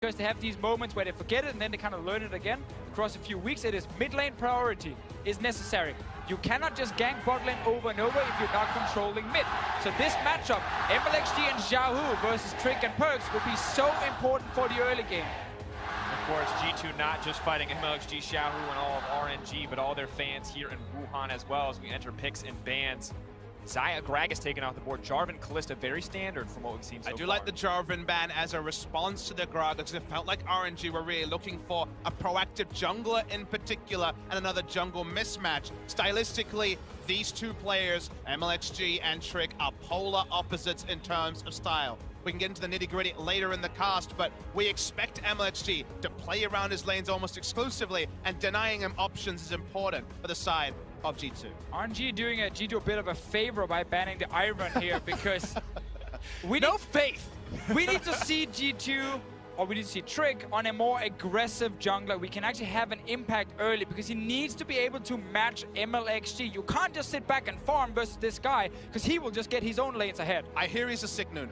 because they have these moments where they forget it and then they kind of learn it again. Across a few weeks, it is mid lane priority is necessary. You cannot just gank bot lane over and over if you're not controlling mid. So this matchup, MLXG and Xiaohu versus Trick and Perks, will be so important for the early game. Of course, G2 not just fighting MLXG, Xiaohu, and all of RNG, but all their fans here in Wuhan as well as we enter picks and bans. Zaya Gragas taken off the board. Jarvan Kalista very standard from what we've seen so far. I do like the Jarvan ban as a response to the Gragas because it felt like RNG were really looking for a proactive jungler in particular and another jungle mismatch. Stylistically, these two players, MLXG and Trick, are polar opposites in terms of style. We can get into the nitty-gritty later in the cast, but we expect MLXG to play around his lanes almost exclusively, and denying him options is important for the side of G2. RNG doing G2 a bit of a favor by banning the Iron here because we no faith. We need to see G2, or we need to see Trick on a more aggressive jungler. We can actually have an impact early because he needs to be able to match MLXG. You can't just sit back and farm versus this guy because he will just get his own lanes ahead. I hear he's a sick Nunu.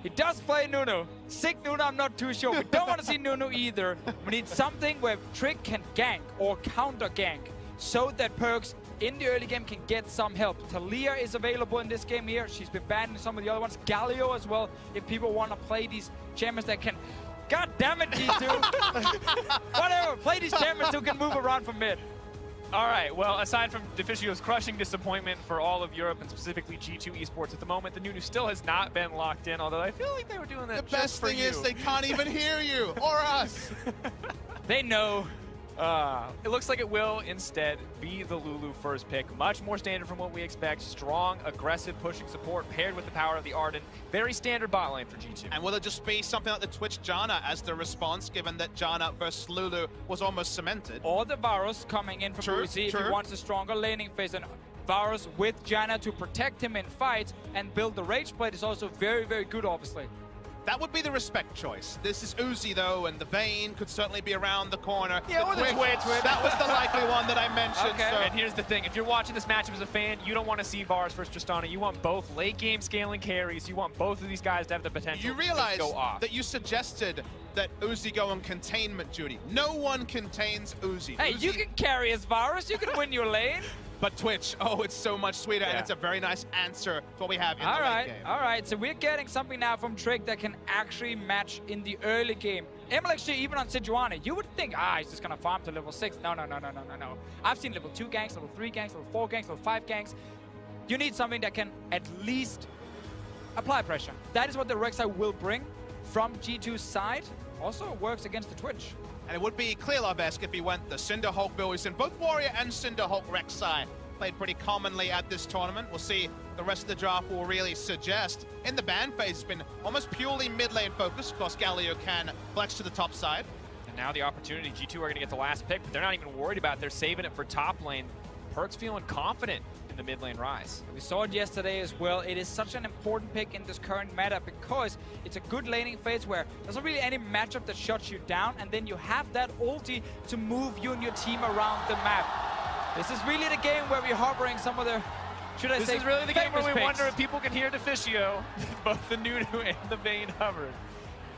He does play Nunu. Sick Nunu, I'm not too sure. We don't want to see Nunu either. We need something where Trick can gank or counter gank so that Perks in the early game can get some help. Talia is available in this game here. She's been banned in some of the other ones. Galio as well, if people want to play these champions that can... God damn it, G2! Whatever, play these champions who can move around from mid. All right, well, aside from Deficio's crushing disappointment for all of Europe and specifically G2 Esports at the moment, the Nunu still has not been locked in, although I feel like they were doing that The best thing is they can't even hear you or us. They know. It looks like it will instead be the Lulu first pick. Much more standard from what we expect. Strong, aggressive, pushing support paired with the power of the Arden. Very standard bot lane for G2. And will it just be something like the Twitch Janna as the response, given that Janna versus Lulu was almost cemented? Or the Varus coming in from Uzi if he wants a stronger laning phase. And Varus with Janna to protect him in fights and build the Rage Blade is also very, very good, obviously. That would be the respect choice. This is Uzi, though, and the Vayne could certainly be around the corner. Yeah, or the Twitch. That was the likely one that I mentioned. Okay. So. And here's the thing. If you're watching this matchup as a fan, you don't want to see Varus versus Tristana. You want both late game scaling carries. You want both of these guys to have the potential You realize to go off. that you suggested that Uzi go on containment duty. No one contains Uzi. Hey, Uzi, you can carry as Varus. You can win your lane. But Twitch, oh, it's so much sweeter, and it's a very nice answer to what we have in the late game. All right. So we're getting something now from Trick that can actually match in the early game. MLXG, even on Sejuani, you would think, he's just going to farm to level 6. No. I've seen level 2 ganks, level 3 ganks, level 4 ganks, level 5 ganks. You need something that can at least apply pressure. That is what the Rek'Sai will bring from G2's side. Also works against the Twitch. And it would be Clearlove-esque if he went the Cinderhulk build. We've seen both Warrior and Cinderhulk Rek'Sai played pretty commonly at this tournament. We'll see the rest of the draft will really suggest. In the ban phase, it's been almost purely mid lane focused. Of course, Galio can flex to the top side. And now the opportunity, G2 are going to get the last pick, but they're not even worried about it. They're saving it for top lane. Perks feeling confident in the mid lane rise. We saw it yesterday as well. It is such an important pick in this current meta because it's a good laning phase where there's not really any matchup that shuts you down, and then you have that ulti to move you and your team around the map. This is really the game where we're harboring some of the, should I say, this is really the game where we picks. wonder if people can hear Deficio, both the Nunu and the Vayne hovered.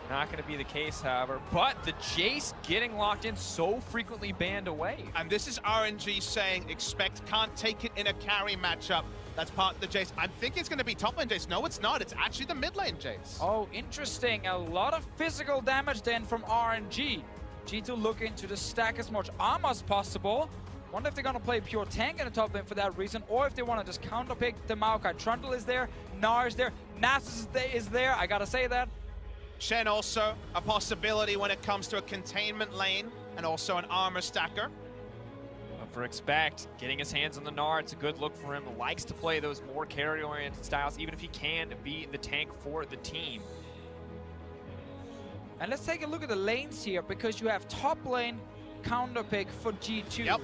Not going to be the case, however, but the Jace getting locked in so frequently banned away. And this is RNG saying, expect, can't take it in a carry matchup. That's part of the Jace. I'm thinking it's going to be top lane Jace. No, it's not. It's actually the mid lane Jace. Oh, interesting. A lot of physical damage then from RNG. G2 looking to stack as much armor as possible. Wonder if they're going to play pure tank in the top lane for that reason, or if they want to just counterpick the Maokai. Trundle is there, Gnar is there, Nasus is there. I got to say that. Shen also a possibility when it comes to a containment lane and also an armor stacker. But for Expect, getting his hands on the Gnar, it's a good look for him. Likes to play those more carry-oriented styles, even if he can be the tank for the team. And let's take a look at the lanes here, because you have top lane counter pick for G2. Yep.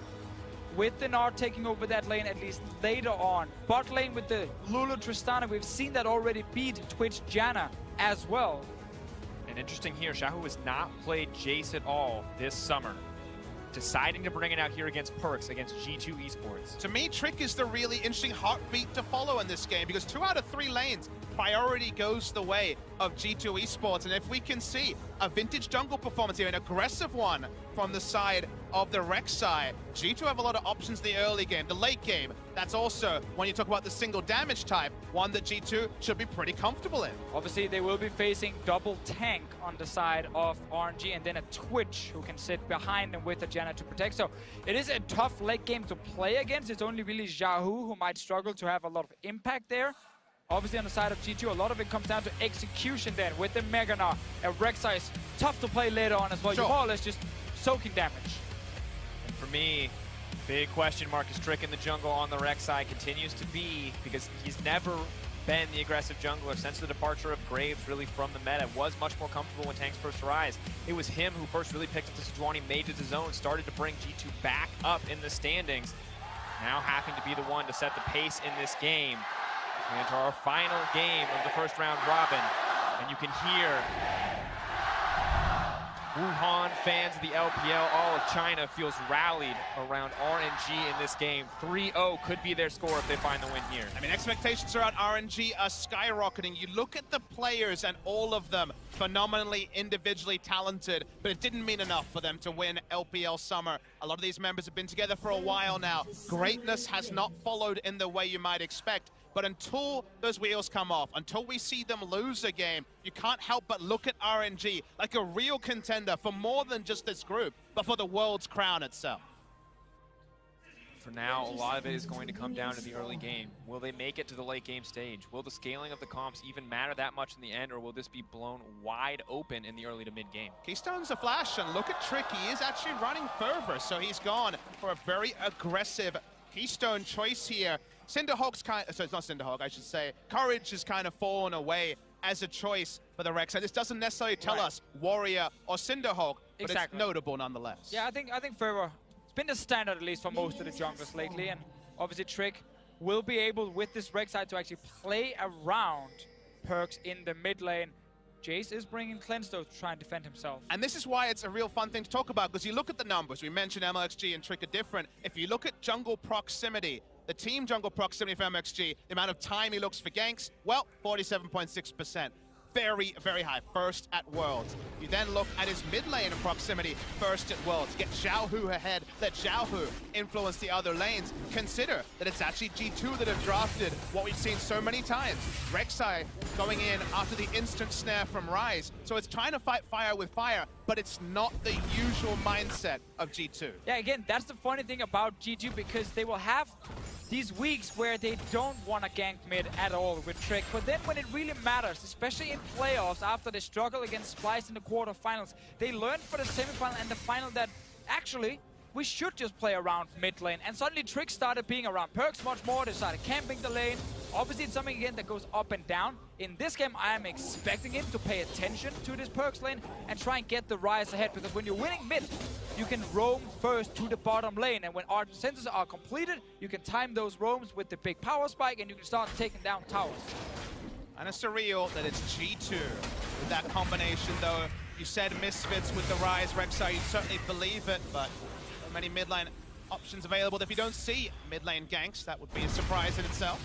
With the Gnar taking over that lane at least later on. Bot lane with the Lulu Tristana, we've seen that already beat Twitch Janna as well. And interesting here, Xiaohu has not played Jace at all this summer. Deciding to bring it out here against Perks, against G2 Esports. To me, Trick is the really interesting heartbeat to follow in this game because 2 out of 3 lanes priority goes the way of G2 Esports. And if we can see a vintage jungle performance here, an aggressive one from the side of the Rek'Sai, G2 have a lot of options in the early game, the late game. That's also, when you talk about the single damage type, one that G2 should be pretty comfortable in. Obviously, they will be facing double tank on the side of RNG, and then a Twitch who can sit behind them with a Janna to protect. So it is a tough late game to play against. It's only really Xiaohu who might struggle to have a lot of impact there. Obviously, on the side of G2, a lot of it comes down to execution then with the Meganar. And Rek'Sai is tough to play later on as well. Sure. You're more or less just soaking damage. And for me, big question mark is Trick in the jungle on the Rek'Sai continues to be, because he's never been the aggressive jungler since the departure of Graves really from the meta. Was much more comfortable when tanks first arise. It was him who first really picked up the Sejuani, made it his own, started to bring G2 back up in the standings. Now having to be the one to set the pace in this game. We enter our final game of the first round robin, and you can hear Wuhan fans of the LPL, all of China feels rallied around RNG in this game. 3-0 could be their score if they find the win here. I mean, expectations around RNG are skyrocketing. You look at the players and all of them phenomenally individually talented, but it didn't mean enough for them to win LPL Summer. A lot of these members have been together for a while now. Greatness has not followed in the way you might expect. But until those wheels come off, until we see them lose a game, you can't help but look at RNG like a real contender for more than just this group, but for the world's crown itself. For now, a lot of it is going to come down to the early game. Will they make it to the late game stage? Will the scaling of the comps even matter that much in the end, or will this be blown wide open in the early to mid game? Keystone's a flash, and look at Trick. He is actually running Fervor, so he's gone for a very aggressive Keystone choice here. Cinderhawk's so it's not Cinderhawk, I should say. Courage has kind of fallen away as a choice for the Rek'Sai. This doesn't necessarily tell us Warrior or Cinderhawk, but it's notable nonetheless. Yeah, I think Fervor, it's been the standard at least for most of the junglers lately, and obviously Trick will be able with this Rek'Sai to actually play around perks in the mid lane. Jace is bringing Cleanse though to try and defend himself. And this is why it's a real fun thing to talk about, because you look at the numbers. We mentioned MLXG and Trick are different. If you look at jungle proximity, the team jungle proximity for MXG, the amount of time he looks for ganks, well, 47.6%. Very, very high. First at Worlds. You then look at his mid lane proximity, first at Worlds. Get Xiaohu ahead. Let Xiaohu influence the other lanes. Consider that it's actually G2 that have drafted what we've seen so many times. Rek'Sai going in after the instant snare from Ryze. So it's trying to fight fire with fire, but it's not the usual mindset of G2. Yeah, again, that's the funny thing about G2, because they will have these weeks where they don't want to gank mid at all with Trick. But then when it really matters, especially in playoffs, after they struggle against Splice in the quarterfinals, they learned for the semifinal and the final that actually we should just play around mid lane. And suddenly Trick started being around perks much more. They started camping the lane. Obviously, it's something again that goes up and down. In this game, I am expecting him to pay attention to this perks lane and try and get the Ryze ahead, because when you're winning mid, you can roam first to the bottom lane, and when our sensors are completed, you can time those roams with the big power spike and you can start taking down towers. And it's surreal that it's G2 with that combination, though. You said Misfits with the Ryze, Rek'Sai, you certainly believe it, but so many mid lane options available. If you don't see mid lane ganks, that would be a surprise in itself.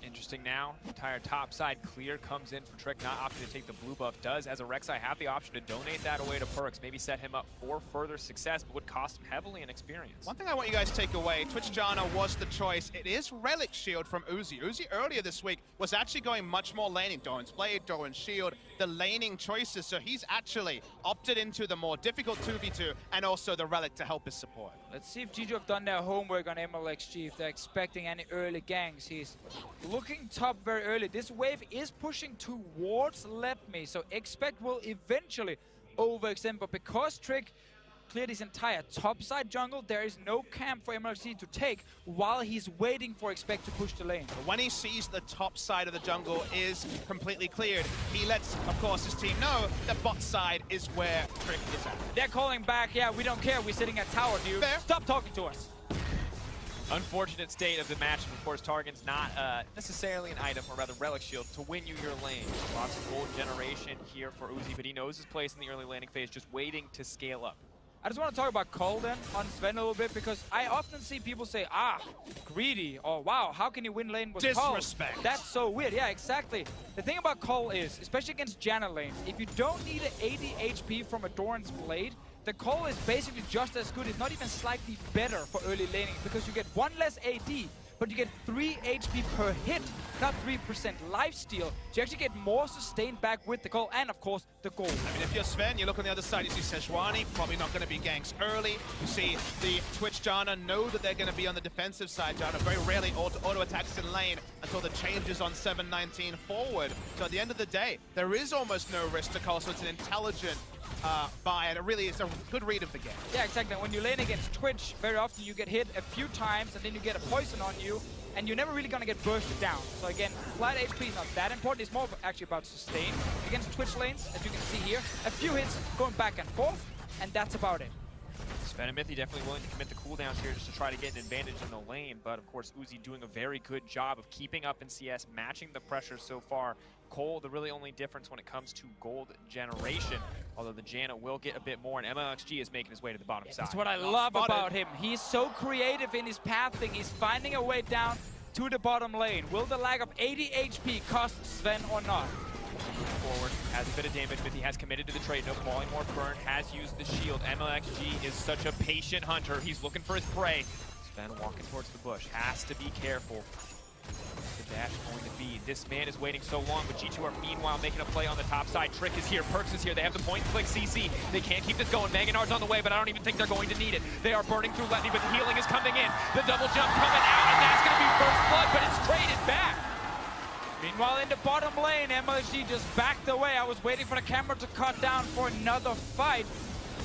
Interesting now, entire top side clear comes in for Trick, not opting to take the blue buff. Does, as a Rek'Sai, have the option to donate that away to perks, maybe set him up for further success, but would cost him heavily in experience. One thing I want you guys to take away, Twitch Janna was the choice. It is Relic Shield from Uzi. Uzi earlier this week was actually going much more laning. Doran's Blade, Doran's Shield, the laning choices, so he's actually opted into the more difficult 2v2 and also the Relic to help his support. Let's see if G2 have done their homework on MLXG, if they're expecting any early ganks. He's looking top very early. This wave is pushing towards Let Me, so Expect will eventually overextend, but because Trick cleared his entire top side jungle, there is no camp for MLXG to take while he's waiting for Expect to push the lane. But when he sees the top side of the jungle is completely cleared, he lets, of course, his team know that bot side is where Trick is at. They're calling back, yeah, we don't care, we're sitting at tower, dude. Fair. Stop talking to us. Unfortunate state of the match. Of course, Targan's not necessarily an item, or rather Relic Shield, to win you your lane. Lots of gold generation here for Uzi, but he knows his place in the early laning phase, just waiting to scale up. I just want to talk about Cole then on Sven a little bit, because I often see people say, greedy, or wow, how can you win lane with Cole? Disrespect. That's so weird. Yeah, exactly. The thing about Cole is, especially against Janna lane, if you don't need an 80 HP from a Doran's Blade, the Cole is basically just as good, if not even slightly better for early laning, because you get 1 less AD, but you get 3 HP per hit, not 3% lifesteal. So you actually get more sustained back with the Cole, and of course, the gold. I mean, if you're Sven, you look on the other side, you see Sejuani, probably not going to be ganks early. You see the Twitch Janna know that they're going to be on the defensive side. Janna very rarely auto attacks in lane until the changes on 719 forward. So at the end of the day, there is almost no risk to Cole, so it's an intelligent buy, and it really is a good read of the game. Yeah, exactly. When you lane against Twitch, very often you get hit a few times, and then you get a poison on you, and you're never really going to get bursted down. So again, flat HP is not that important. It's more actually about sustain against Twitch lanes, as you can see here. A few hits going back and forth, and that's about it. Sven and Mythy definitely willing to commit the cooldowns here just to try to get an advantage in the lane, but of course Uzi doing a very good job of keeping up in CS, matching the pressure so far. Cole, the really only difference when it comes to gold generation, although the Janna will get a bit more, and MLXG is making his way to the bottom side. That's what I love about him. He's so creative in his pathing. He's finding a way down to the bottom lane. Will the lack of 80 HP cost Sven or not? Forward, has a bit of damage, but he has committed to the trade. No polymorph burn, has used the shield. MLXG is such a patient hunter. He's looking for his prey. Sven walking towards the bush, has to be careful. The dash going to be. This man is waiting so long, but G2 are meanwhile making a play on the top side. Trick is here, Perks is here. They have the point and click CC. They can't keep this going. Magnar's on the way, but I don't even think they're going to need it. They are burning through Letney, but the healing is coming in. The double jump coming out, and that's going to be first blood, but it's traded back. Meanwhile, in the bottom lane, MLG just backed away. I was waiting for the camera to cut down for another fight.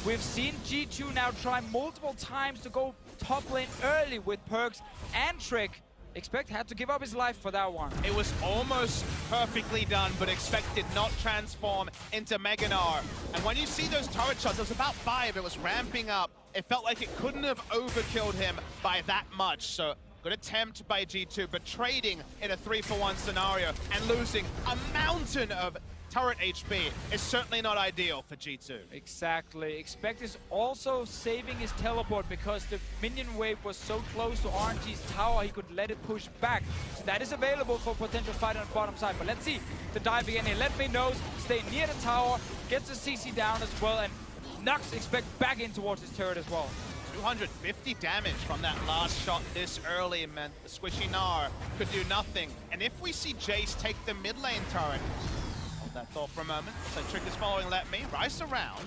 We've seen G2 now try multiple times to go top lane early with Perks and Trick. Expect had to give up his life for that one. It was almost perfectly done, but Expect did not transform into Meganar. And when you see those turret shots, it was about 5, it was ramping up. It felt like it couldn't have overkilled him by that much. So good attempt by G2, but trading in a 3-for-1 scenario and losing a mountain of turret HP is certainly not ideal for G2. Exactly. Expect is also saving his teleport because the minion wave was so close to RNG's tower, he could let it push back. So that is available for potential fight on the bottom side. But let's see the dive again here. Let me know, stay near the tower, gets the CC down as well, and knocks Expect back in towards his turret as well. 250 damage from that last shot this early meant the squishy Gnar could do nothing. And if we see Jace take the mid lane turret, hold that thought for a moment. So Trick is following Let Me, Rice around.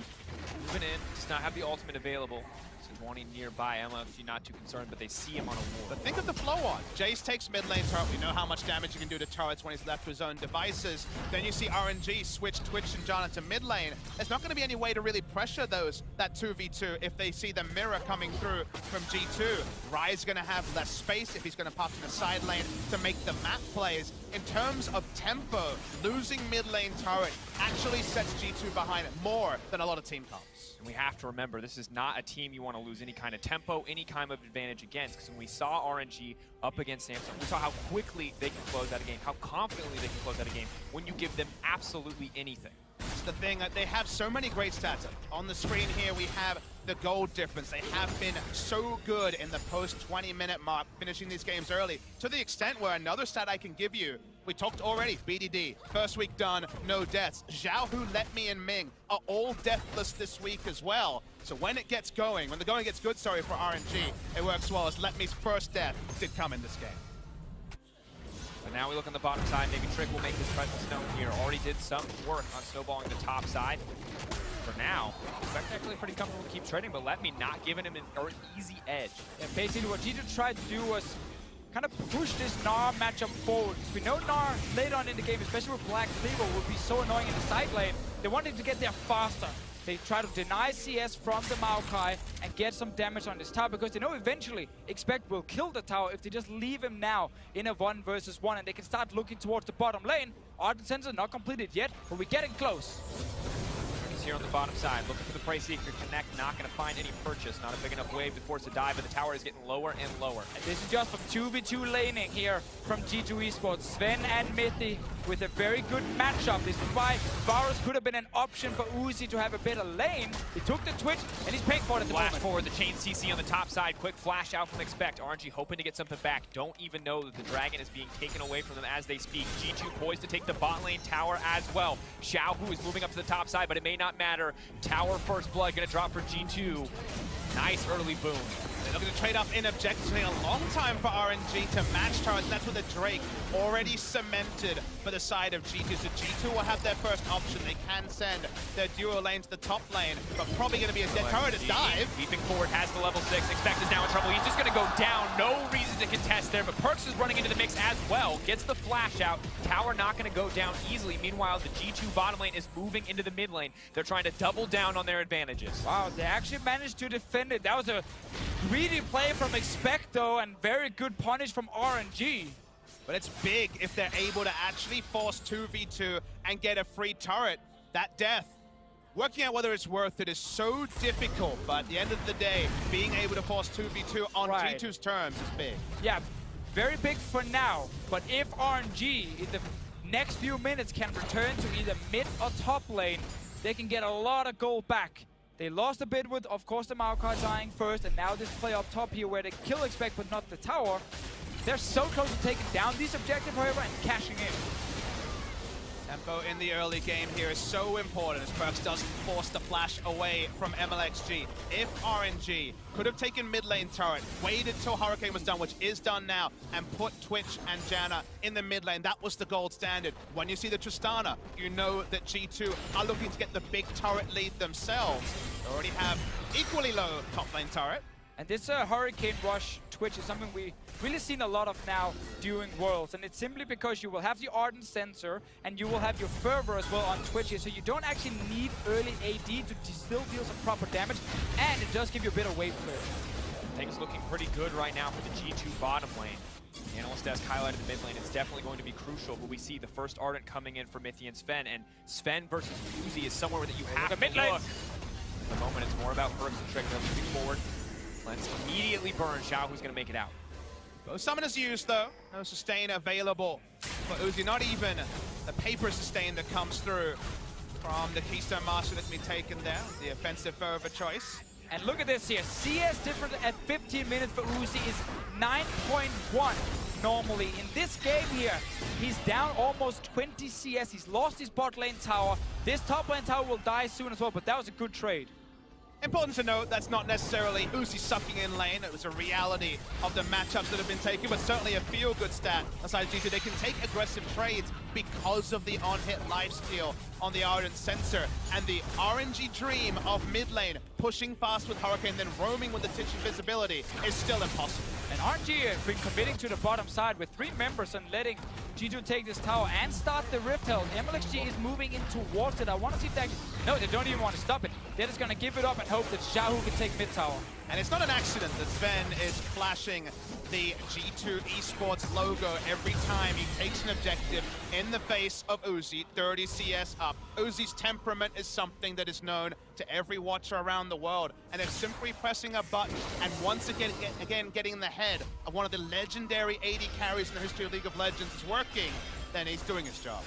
Moving in, does not have the ultimate available. Sejuani nearby, MLXG not too concerned, but they see him on a wall. But think of the flow on. Jace takes mid lane turret. We know how much damage he can do to turrets when he's left to his own devices. Then you see RNG switch Twitch and Janna to mid lane. There's not going to be any way to really pressure that 2v2 if they see the mirror coming through from G2. Rai's going to have less space if he's going to pop in the side lane to make the map plays. In terms of tempo, losing mid lane turret actually sets G2 behind it more than a lot of team comps. And we have to remember, this is not a team you want to lose any kind of tempo, any kind of advantage against. Because when we saw RNG up against Samsung, we saw how quickly they can close out a game, how confidently they can close out a game when you give them absolutely anything. It's the thing that they have so many great stats. On the screen here, we have the gold difference. They have been so good in the post 20-minute mark, finishing these games early, to the extent where another stat I can give you, we talked already, BDD, first week done, no deaths. Xiaohu, Let Me, and Ming are all deathless this week as well. So when it gets going, when the going gets good, sorry, for RNG, it works well, as Let Me's first death did come in this game. But now we look on the bottom side, maybe Trick will make his presence known here. Already did some work on snowballing the top side. For now, Expect actually pretty comfortable to keep trading, but Let Me not giving him an easy edge. And basically what G2 tried to do was kind of push this Gnar matchup forward. Because we know Gnar later on in the game, especially with Black Cleaver, would be so annoying in the side lane. They wanted to get there faster. They try to deny CS from the Maokai and get some damage on this tower because they know eventually Expect will kill the tower if they just leave him now in a 1 versus 1 and they can start looking towards the bottom lane. Ardent Sensor not completed yet, but we're getting close. here on the bottom side. Looking for the Price Seeker Connect, not going to find any purchase. Not a big enough wave to force a dive, but the tower is getting lower and lower. And this is just from 2v2 laning here from G2 Esports. Sven and Mithy with a very good matchup. This is why Varus could have been an option for Uzi to have a better lane. He took the Twitch, and he's paying for it at the Flash moment. forward, the chain CC on the top side. Quick flash out from Expect. RNG hoping to get something back. Don't even know that the Dragon is being taken away from them as they speak. G2 poised to take the bot lane tower as well. Xiaohu is moving up to the top side, but it may not matter. Tower first blood gonna drop for G2. Nice early boom. They're looking to trade up in objectives. It's been a long time for RNG to match turrets, and that's with the Drake already cemented for the side of G2. So G2 will have their first option. They can send their duo lane to the top lane, but probably going to be a dead turret to dive. Leaping forward, has the level 6. Expect is now in trouble. He's just going to go down. No reason to contest there, but Perkz is running into the mix as well. Gets the flash out. Tower not going to go down easily. Meanwhile, the G2 bottom lane is moving into the mid lane. They're trying to double down on their advantages. Wow, they actually managed to defend it. That was a greedy play from Expecto and very good punish from RNG. But it's big if they're able to actually force 2v2 and get a free turret. That death, working out whether it's worth it is so difficult, but at the end of the day, being able to force 2v2 on G2's terms is big. Yeah, very big for now, but if RNG in the next few minutes can return to either mid or top lane, they can get a lot of gold back. They lost a bit with, of course, the Maokai dying first, and now this play up top here where they kill Expect but not the tower. They're so close to taking down these objectives, however, and cashing in. Tempo in the early game here is so important as Perkz doesn't force the flash away from MLXG. If RNG could have taken mid lane turret, waited till Hurricane was done, which is done now, and put Twitch and Janna in the mid lane, that was the gold standard. When you see the Tristana, you know that G2 are looking to get the big turret lead themselves. They already have equally low top lane turret. And this Hurricane Rush Twitch is something we really seen a lot of now during Worlds, and it's simply because you will have the Ardent Sensor and you will have your Fervor as well on Twitch here, so you don't actually need early AD to still deal some proper damage, and it does give you a bit of wave clear. Things looking pretty good right now for the G2 bottom lane. The Analyst Desk highlighted the mid lane. It's definitely going to be crucial, but we see the first Ardent coming in for Mithy and Sven, and Sven versus Uzi is somewhere that you have to look. At the moment, it's more about Perkz and Trick. They're moving forward. Let's immediately burn Xiaohu's going to make it out. Both summoners used though, no sustain available for Uzi, not even the paper sustain that comes through from the Keystone Master that can be taken there, the offensive Fervor choice. And look at this here, CS difference at 15 minutes for Uzi is 9.1 normally. In this game here, he's down almost 20 CS, he's lost his bot lane tower. This top lane tower will die soon as well, but that was a good trade. Important to note, that's not necessarily Uzi sucking in lane. It was a reality of the matchups that have been taken, but certainly a feel-good stat. Aside G2, they can take aggressive trades because of the on-hit lifesteal on the Ardent Sensor. And the RNG dream of mid lane, pushing fast with Hurricane, then roaming with the Titch invisibility, is still impossible. And RNG has been committing to the bottom side with 3 members and letting G2 take this tower and start the Rift Hell. MLXG is moving in towards it. I want to see if they actually... No, they don't even want to stop it. They're just going to give it up and hope that Xiaohu can take mid tower. And it's not an accident that Sven is flashing the G2 Esports logo every time he takes an objective in the face of Uzi, 30 CS up. Uzi's temperament is something that is known to every watcher around the world, and if simply pressing a button and once again getting in the head of one of the legendary AD carries in the history of League of Legends is working, then he's doing his job.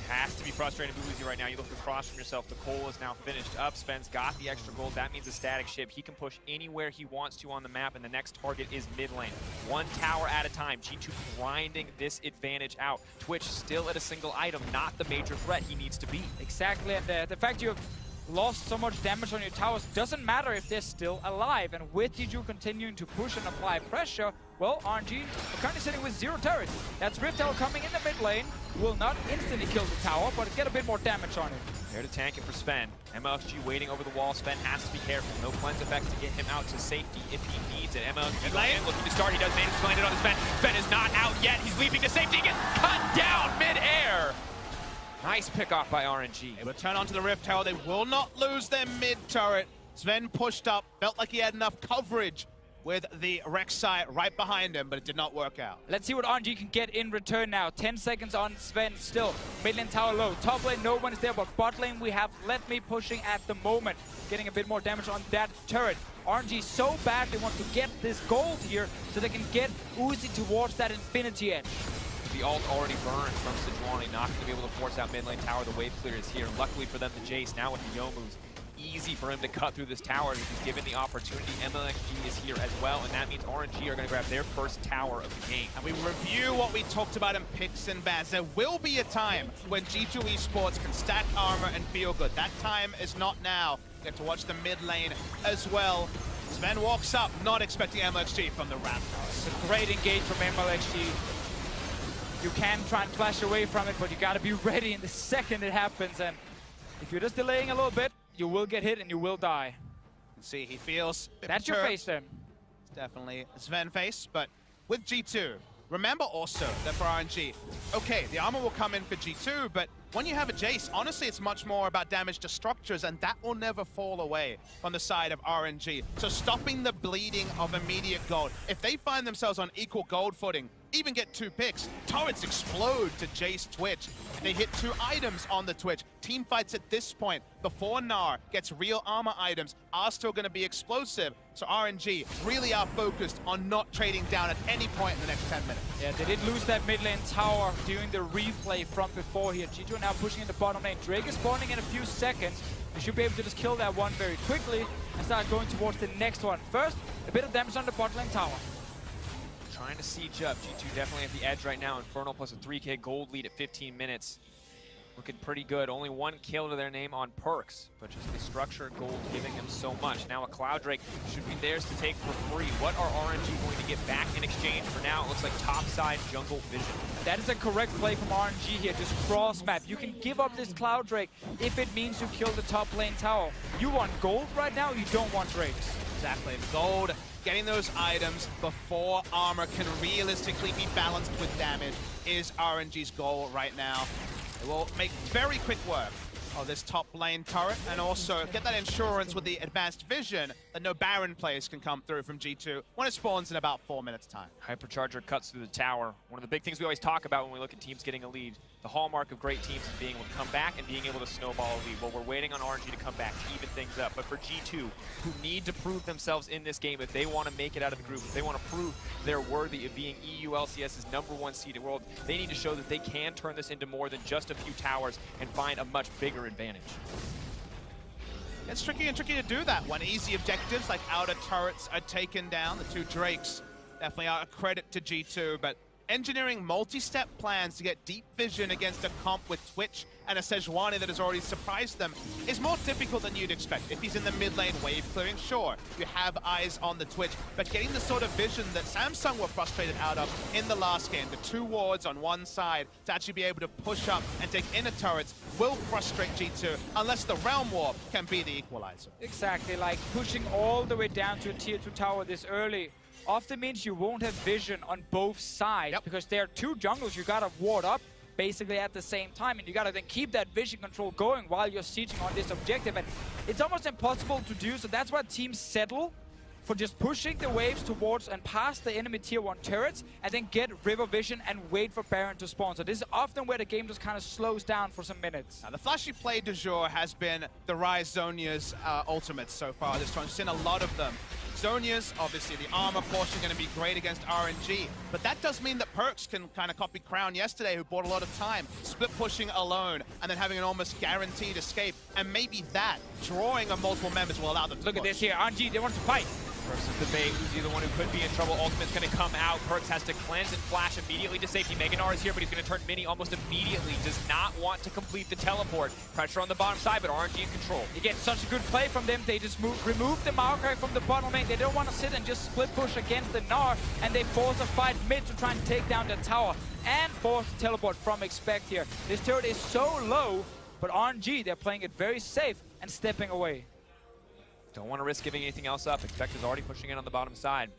Has to be frustrating for Uzi right now. You look across from yourself. The coal is now finished up. Sven's got the extra gold. That means a static ship. He can push anywhere he wants to on the map, and the next target is mid lane. 1 tower at a time. G2 grinding this advantage out. Twitch still at a single item, not the major threat he needs to be. Exactly, and the fact you have lost so much damage on your towers doesn't matter if they're still alive. And with G2 continuing to push and apply pressure, well, RNG are currently sitting with 0 turrets. That's Rift Hell coming in the mid lane. Will not instantly kill the tower, but get a bit more damage on it. There to tank it for Sven. MLXG waiting over the wall. Sven has to be careful. No cleanse effects to get him out to safety if he needs it. MLXG looking to start. He does manage to land it on Sven. Sven is not out yet. He's leaping to safety. He gets cut down mid-air. Nice pick off by RNG. They will turn onto the Rift Tower. They will not lose their mid turret. Sven pushed up, felt like he had enough coverage with the Rek'Sai right behind him, but it did not work out. Let's see what RNG can get in return now. 10 seconds on Sven still. Mid lane tower low. Top lane, no one is there, but bot lane we have Let Me pushing at the moment. Getting a bit more damage on that turret. RNG so bad they want to get this gold here so they can get Uzi towards that Infinity Edge. The ult already burned from Sejuani, not going to be able to force out mid lane tower. The wave clear is here. Luckily for them, the Jace now with the Youmu's. Easy for him to cut through this tower if he's given the opportunity. MLXG is here as well, and that means RNG are going to grab their first tower of the game. And we review what we talked about in picks and bans. There will be a time when G2 Esports can stack armor and feel good. That time is not now. Get to watch the mid lane as well. Sven walks up, not expecting MLXG from the ramp. It's a great engage from MLXG. You can try and flash away from it, but you got to be ready in the second it happens. And if you're just delaying a little bit, you will get hit and you will die. You can see he feels a bit That's perturbed. your face then. It's definitely a Sven face, but with G2, remember also that for RNG, okay, the armor will come in for G2, but when you have a Jace, honestly, it's much more about damage to structures, and that will never fall away on the side of RNG. So stopping the bleeding of immediate gold. If they find themselves on equal gold footing, even get 2 picks, turrets explode to Jace Twitch. They hit 2 items on the Twitch. Team fights at this point, before Gnar gets real armor items, are still going to be explosive. So RNG really are focused on not trading down at any point in the next 10 minutes. Yeah, they did lose that mid lane tower during the replay from before here. G2 now pushing in the bottom lane. Drake is spawning in a few seconds. They should be able to just kill that one very quickly and start going towards the next one. First, a bit of damage on the bot lane tower. Trying to siege up. G2 definitely at the edge right now. Infernal plus a 3k gold lead at 15 minutes. Looking pretty good. Only 1 kill to their name on perks, but just the structure gold giving them so much. Now a Cloud Drake should be theirs to take for free. What are RNG going to get back in exchange? For now, it looks like topside jungle vision. That is a correct play from RNG here. Just cross map. You can give up this Cloud Drake if it means you kill the top lane tower. You want gold right now, you don't want Drakes. Exactly. Gold, getting those items before armor can realistically be balanced with damage is RNG's goal right now. It will make very quick work of this top lane turret and also get that insurance with the advanced vision that no Baron players can come through from G2 when it spawns in about 4 minutes time. Hypercharger cuts through the tower. One of the big things we always talk about when we look at teams getting a lead. The hallmark of great teams is being able to come back and being able to snowball a lead. Well, we're waiting on RNG to come back to even things up. But for G2, who need to prove themselves in this game, if they want to make it out of the group, if they want to prove they're worthy of being EU LCS's #1 seed in the world, they need to show that they can turn this into more than just a few towers and find a much bigger advantage. It's tricky and tricky to do that when easy objectives like outer turrets are taken down. The 2 Drakes definitely are a credit to G2, but engineering multi-step plans to get deep vision against a comp with Twitch and a Sejuani that has already surprised them is more difficult than you'd expect. If he's in the mid lane wave clearing, sure, you have eyes on the Twitch, but getting the sort of vision that Samsung were frustrated out of in the last game, the 2 wards on one side to actually be able to push up and take inner turrets will frustrate G2 unless the Realm Warp can be the equalizer. Exactly, like pushing all the way down to a tier 2 tower this early often means you won't have vision on both sides because there are 2 jungles you gotta ward up basically at the same time, and you gotta then keep that vision control going while you're sieging on this objective, and it's almost impossible to do. So that's why teams settle for just pushing the waves towards and past the enemy tier 1 turrets and then get river vision and wait for Baron to spawn. So this is often where the game just kind of slows down for some minutes. Now, the flashy play du jour has been the Ryze Zhonya's ultimates so far this time. We've seen a lot of them. Zhonya's, obviously, the armor portion going to be great against RNG, but that does mean that Perks can kind of copy Crown yesterday, who bought a lot of time, split pushing alone, and then having an almost guaranteed escape, and maybe that, drawing on multiple members will allow them to Look at this here, RNG, they want to fight. Versus the bait, Uzi the one who could be in trouble. Ultimate's going to come out. Perks has to cleanse and flash immediately to safety. Mega Gnar is here, but he's going to turn mini almost immediately. Does not want to complete the teleport. Pressure on the bottom side, but RNG in control. Again, such a good play from them. They just remove the Maokai from the bottom lane. They don't want to sit and just split push against the Gnar, and they force a fight mid to try and take down the tower and force the teleport from Expect here. This turret is so low, but RNG, they're playing it very safe and stepping away. Don't want to risk giving anything else up. Expect is already pushing in on the bottom side.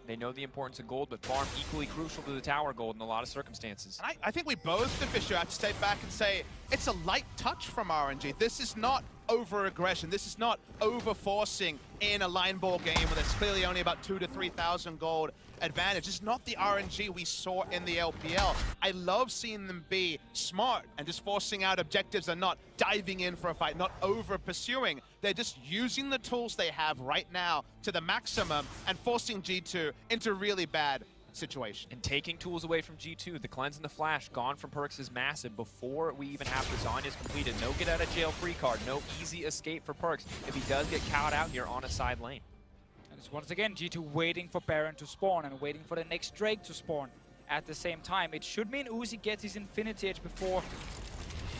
They know the importance of gold, but farm equally crucial to the tower gold in a lot of circumstances. I think we both, Fisher, have to step back and say it's a light touch from RNG. This is not over-aggression. This is not over-forcing in a line ball game where there's clearly only about 2,000 to 3,000 gold advantage. It's not the RNG we saw in the LPL. I love seeing them be smart and just forcing out objectives and not diving in for a fight, not over-pursuing. They're just using the tools they have right now to the maximum and forcing G2 into really bad situation. And taking tools away from G2, the cleanse and the flash gone from Perkz is massive before we even have the Zhonya's completed. No get out of jail free card, no easy escape for Perkz if he does get cowed out here on a side lane. And it's once again G2 waiting for Baron to spawn and waiting for the next Drake to spawn at the same time. It should mean Uzi gets his Infinity Edge before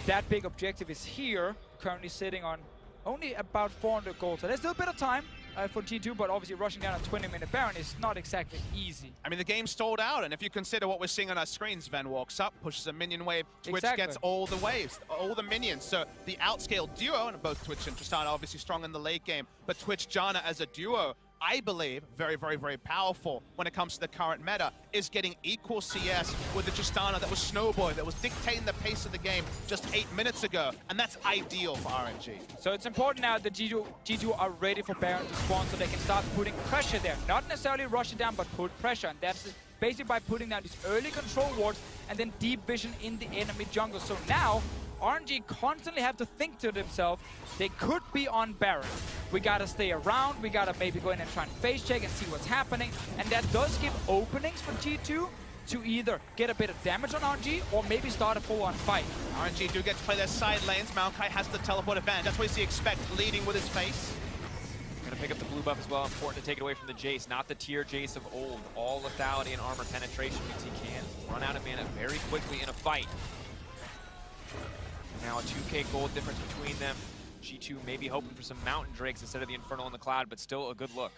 that big objective is here, currently sitting on only about 400 gold. So there's still a bit of time for G2, but obviously rushing down a 20-minute Baron is not exactly easy. I mean, the game stalled out, and if you consider what we're seeing on our screens, Ven walks up, pushes a minion wave, Twitch gets all the waves, all the minions. So the outscale duo, and both Twitch and Tristana obviously strong in the late game, but Twitch Janna as a duo, I believe, very, very, very powerful when it comes to the current meta, is getting equal CS with the Tristana that was snowboarding, that was dictating the pace of the game just 8 minutes ago, and that's ideal for RNG. So it's important now that G2 are ready for Baron to spawn so they can start putting pressure there. Not necessarily rush it down, but put pressure, and that's basically by putting down these early control wards and then deep vision in the enemy jungle. So now, RNG constantly have to think to themselves, they could be on Baron. We gotta stay around, we gotta maybe go in and try and face check and see what's happening. And that does give openings for G2 to either get a bit of damage on RNG or maybe start a full-on fight. RNG do get to play their side lanes. Maokai has the teleport advantage. That's what you expect, leading with his face. Gonna pick up the blue buff as well. Important to take it away from the Jace, not the tier Jace of old. All lethality and armor penetration means he can run out of mana very quickly in a fight. Now a 2k gold difference between them. G2 maybe hoping for some Mountain Drakes instead of the Infernal in the Cloud, but still a good look.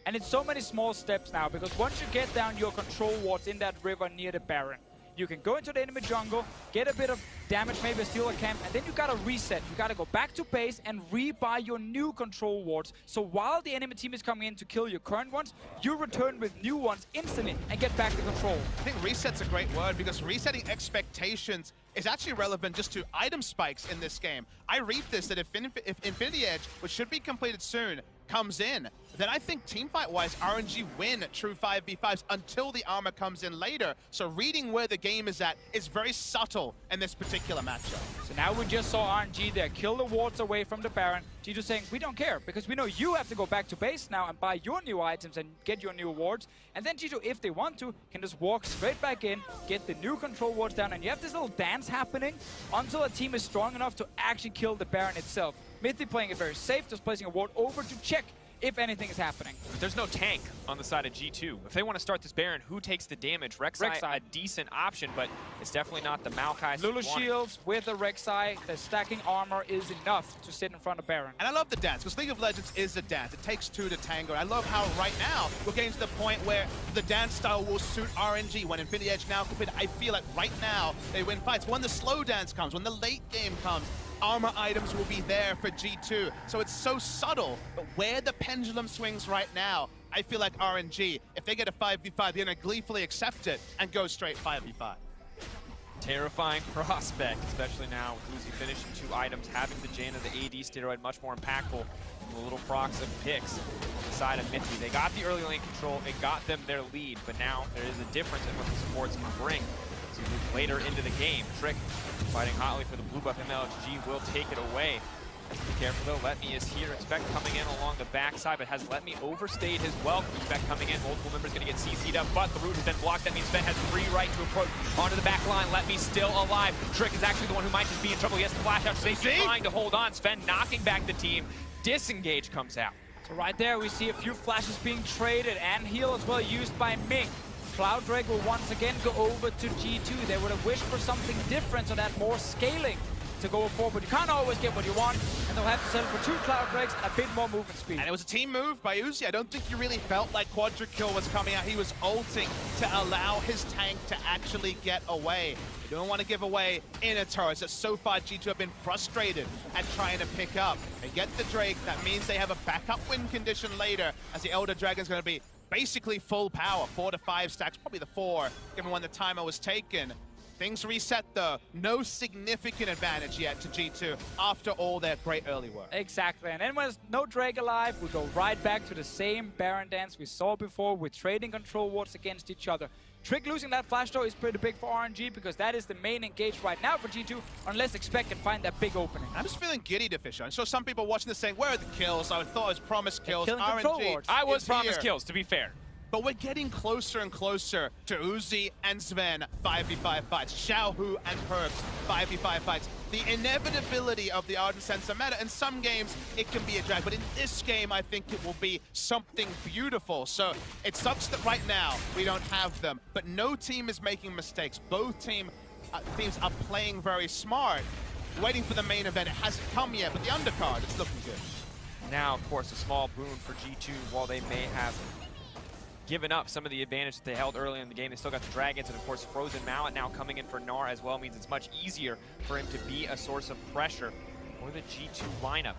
And it's so many small steps now, because once you get down your control wards in that river near the Baron, you can go into the enemy jungle, get a bit of damage, maybe steal a camp, and then you gotta reset. You gotta go back to base and rebuy your new control wards. So while the enemy team is coming in to kill your current ones, you return with new ones instantly and get back to control. I think reset's a great word, because resetting expectations is actually relevant just to item spikes in this game. I read this that if Infinity Edge, which should be completed soon, comes in, then I think teamfight-wise, RNG win true 5v5s until the armor comes in later. So reading where the game is at is very subtle in this particular matchup. So now we just saw RNG there kill the wards away from the Baron. G2 saying, we don't care, because we know you have to go back to base now and buy your new items and get your new wards. And then G2, if they want to, can just walk straight back in, get the new control wards down, and you have this little dance happening until a team is strong enough to actually kill the Baron itself. Mithy playing it very safe, just placing a ward over to check if anything is happening. There's no tank on the side of G2. If they want to start this Baron, who takes the damage? Rek'Sai, a decent option, but it's definitely not the Maokai. Lulu shields with the Rek'Sai, the stacking armor is enough to sit in front of Baron. And I love the dance, because League of Legends is a dance. It takes two to tango. I love how right now we're getting to the point where the dance style will suit RNG. When Infinity Edge now completed, I feel like right now they win fights. When the slow dance comes, when the late game comes, armor items will be there for G2. So it's so subtle, but where the pendulum swings right now, I feel like RNG, if they get a 5v5, they're gonna gleefully accept it and go straight 5v5. Terrifying prospect, especially now with Uzi finishing 2 items, having the Jaina, the AD steroid, much more impactful. The little procs of picks on the side of Mithy. They got the early lane control, it got them their lead, but now there is a difference in what the supports can bring. As we move later into the game, Trick fighting hotly for the blue buff. MLXG will take it away. Has to be careful though. Letme is here. Expect coming in along the backside, but has Letme overstayed his welcome? Expect coming in. Multiple members going to get CC'd up, but the route has been blocked. That means Sven has free right to approach onto the back line. Letme still alive. Trick is actually the one who might just be in trouble. He has to flash out safety, trying to hold on. Sven knocking back the team. Disengage comes out. So right there we see a few flashes being traded and heal as well used by Ming. Cloud Drake will once again go over to G2. They would have wished for something different, so that more scaling to go forward. But you can't always get what you want, and they'll have to settle for 2 Cloud Drakes and a bit more movement speed. And it was a team move by Uzi. I don't think you really felt like Quadra Kill was coming out. He was ulting to allow his tank to actually get away. You don't want to give away inner turrets. So far, G2 have been frustrated at trying to pick up. They get the Drake. That means they have a backup win condition later, as the Elder Dragon's going to be basically full power, 4 to 5 stacks, probably the 4, given when the timer was taken. Things reset though. No significant advantage yet to G2 after all their great early work. Exactly, and then when there's no Drake alive, we go right back to the same Baron dance we saw before with trading control wards against each other. Trick losing that flash though is pretty big for RNG because that is the main engage right now for G2, unless Expect can find that big opening. I'm just feeling giddy to Fisher. I saw some people watching this saying, where are the kills? I thought it was promised kills. RNG, I was promised kills, to be fair. But we're getting closer and closer to Uzi and Sven 5v5 fights, Xiaohu and Perks 5v5 fights. The inevitability of the Ardent Sensor meta. In some games, it can be a drag, but in this game, I think it will be something beautiful. So it sucks that right now we don't have them, but no team is making mistakes. Both teams are playing very smart. Waiting for the main event. It hasn't come yet, but the undercard is looking good. Now, of course, a small boon for G2 while they may have given up some of the advantage that they held early in the game. They still got the Dragons, and of course Frozen Mallet now coming in for Gnar as well means it's much easier for him to be a source of pressure for the G2 lineup.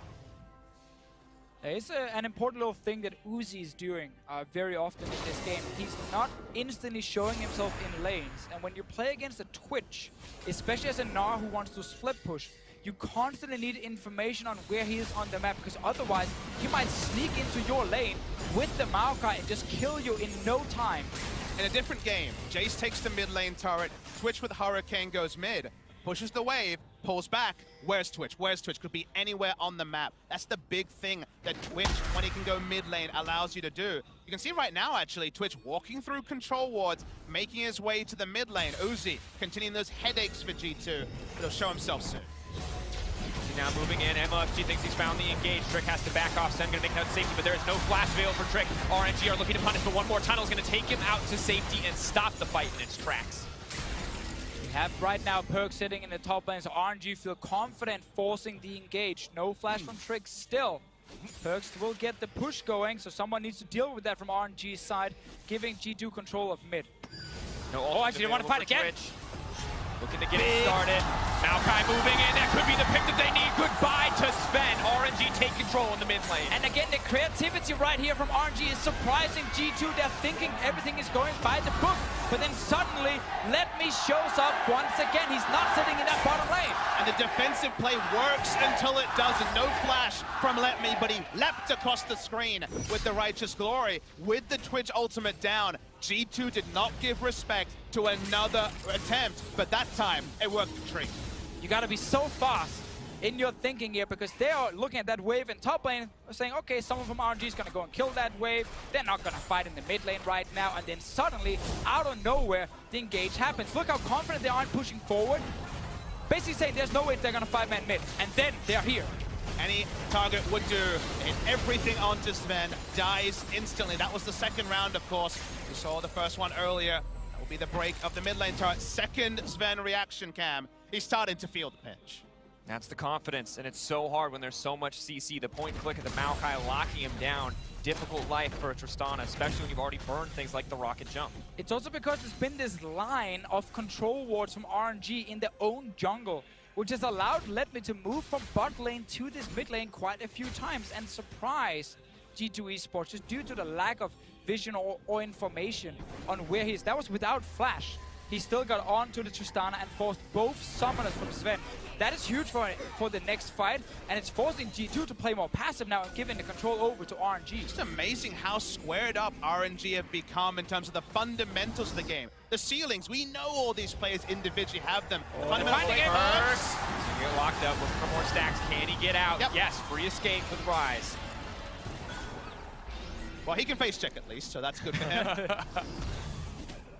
It's an important little thing that Uzi is doing very often in this game. He's not instantly showing himself in lanes, and when you play against a Twitch, especially as a Gnar who wants to split push, you constantly need information on where he is on the map, because otherwise he might sneak into your lane with the Maokai and just kill you in no time. In a different game, Jace takes the mid lane turret, Twitch with Hurricane goes mid, pushes the wave, pulls back. Where's Twitch? Where's Twitch? Could be anywhere on the map. That's the big thing that Twitch, when he can go mid lane, allows you to do. You can see right now, actually, Twitch walking through control wards, making his way to the mid lane. Uzi continuing those headaches for G2, but he'll show himself soon. Now moving in, MLFG thinks he's found the engage. Trick has to back off. Sen gonna make out safety, but there is no flash veil for Trick. RNG are looking to punish, but one more tunnel is gonna take him out to safety and stop the fight in its tracks. We have right now Perk sitting in the top lane, so RNG feel confident forcing the engage. No flash from Trick still. Perks will get the push going, so someone needs to deal with that from RNG's side, giving G2 control of mid. No, actually, they want to fight again. Rich. Looking to get it started. Maokai moving in. That could be the pick that they need. Goodbye to Sven. RNG take control in the mid lane. And again, the creativity right here from RNG is surprising G2. They're thinking everything is going by the book. But then suddenly, Let Me shows up once again. He's not sitting in that bottom lane. And the defensive play works until it doesn't. No flash from Let Me, but he leapt across the screen with the Righteous Glory. With the Twitch ultimate down, G2 did not give respect to another attempt, but that time it worked the trick. You gotta be so fast in your thinking here, because they are looking at that wave in top lane, saying, okay, someone from RNG is gonna go and kill that wave. They're not gonna fight in the mid lane right now, and then suddenly, out of nowhere, the engage happens. Look how confident they are in pushing forward. Basically saying there's no way they're gonna 5-man mid, and then they're here. Any target would do. Hit everything onto Sven, dies instantly. That was the second round, of course. We saw the first one earlier. That will be the break of the mid lane turret. Second Sven reaction cam. He's starting to feel the pinch. That's the confidence, and it's so hard when there's so much CC. The point and click of the Maokai locking him down. Difficult life for a Tristana, especially when you've already burned things like the rocket jump. It's also because there's been this line of control wards from RNG in their own jungle, which has allowed Let Me to move from bot lane to this mid lane quite a few times and surprise G2 Esports just due to the lack of vision or information on where he is. That was without flash. He still got onto the Tristana and forced both summoners from Sven. That is huge for the next fight, and it's forcing G2 to play more passive now and giving the control over to RNG. It's amazing how squared up RNG have become in terms of the fundamentals of the game. The ceilings, we know all these players individually have them. The fundamentals He's gonna get locked up, looking for more stacks. Can he get out? Yep. Yes, free escape with Rise. Well, he can face check at least, so that's good for him.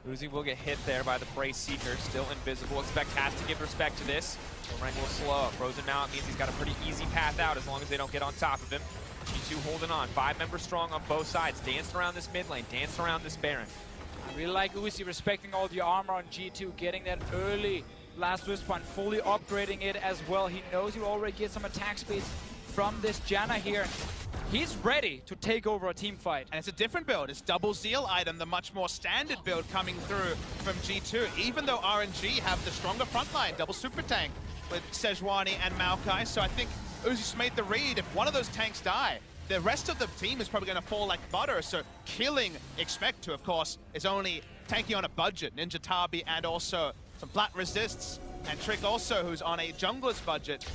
Uzi will get hit there by the Prey Seeker, still invisible. Expect has to give respect to this. Rank will slow. Frozen Mallet means he's got a pretty easy path out as long as they don't get on top of him. G2 holding on. 5 members strong on both sides. Dancing around this mid lane, dancing around this Baron. I really like Uzi respecting all the armor on G2, getting that early last Wisp and fully upgrading it as well. He knows he already gets some attack speeds from this Janna here. He's ready to take over a team fight. And it's a different build. It's double Zeal item, the much more standard build coming through from G2. Even though RNG have the stronger frontline, double super tank with Sejuani and Maokai. So I think Uzi's made the read. If one of those tanks die, the rest of the team is probably going to fall like butter. So killing Expect to, of course, is only tanking on a budget. Ninja Tabi and also Some flat resists, and Trick also, who's on a jungler's budget.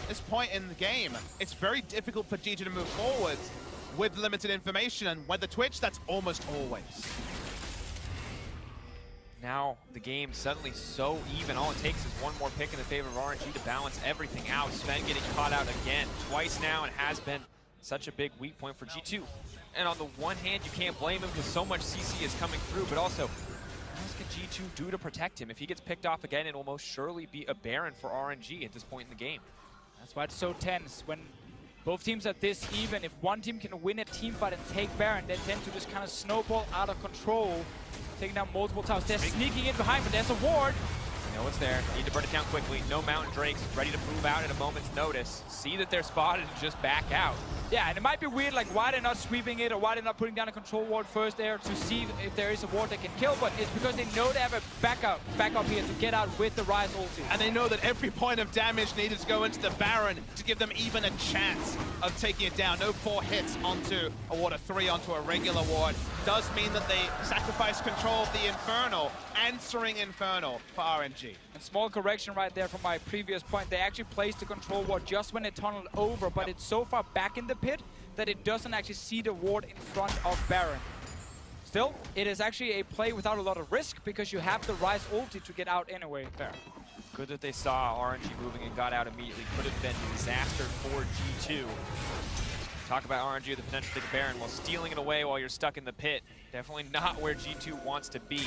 At this point in the game, it's very difficult for G2 to move forward with limited information, and with the Twitch, that's almost always. Now the game suddenly so even. All it takes is one more pick in the favor of RNG to balance everything out. Sven getting caught out again twice now, and has been such a big weak point for G2. And on the one hand, you can't blame him because so much CC is coming through, but also, what else can G2 do to protect him? If he gets picked off again, it will most surely be a Baron for RNG at this point in the game. That's why it's so tense. When both teams are this even, if one team can win a team fight and take Baron, they tend to just kind of snowball out of control, taking down multiple towers. They're sneaking in behind, but there's a ward. You know it's there. Need to burn it down quickly. No Mountain Drakes, ready to move out at a moment's notice. See that they're spotted and just back out. Yeah, and it might be weird, like why they're not sweeping it or why they're not putting down a control ward first there to see if there is a ward they can kill, but it's because they know they have a backup here to get out with the Rise ulti. And they know that every point of damage needed to go into the Baron to give them even a chance of taking it down. No 4 hits onto a ward, or 3 onto a regular ward. Does mean that they sacrifice control of the Infernal, answering Infernal for RNG. And small correction right there from my previous point. They actually placed the control ward just when they tunneled over, but it's so far back in the pit that it doesn't actually see the ward in front of Baron. Still, it is actually a play without a lot of risk because you have the Rise ulti to get out anyway. Fair. Good that they saw RNG moving and got out immediately. Could have been a disaster for G2. Talk about RNG with the potential to take a Baron while stealing it away while you're stuck in the pit. Definitely not where G2 wants to be.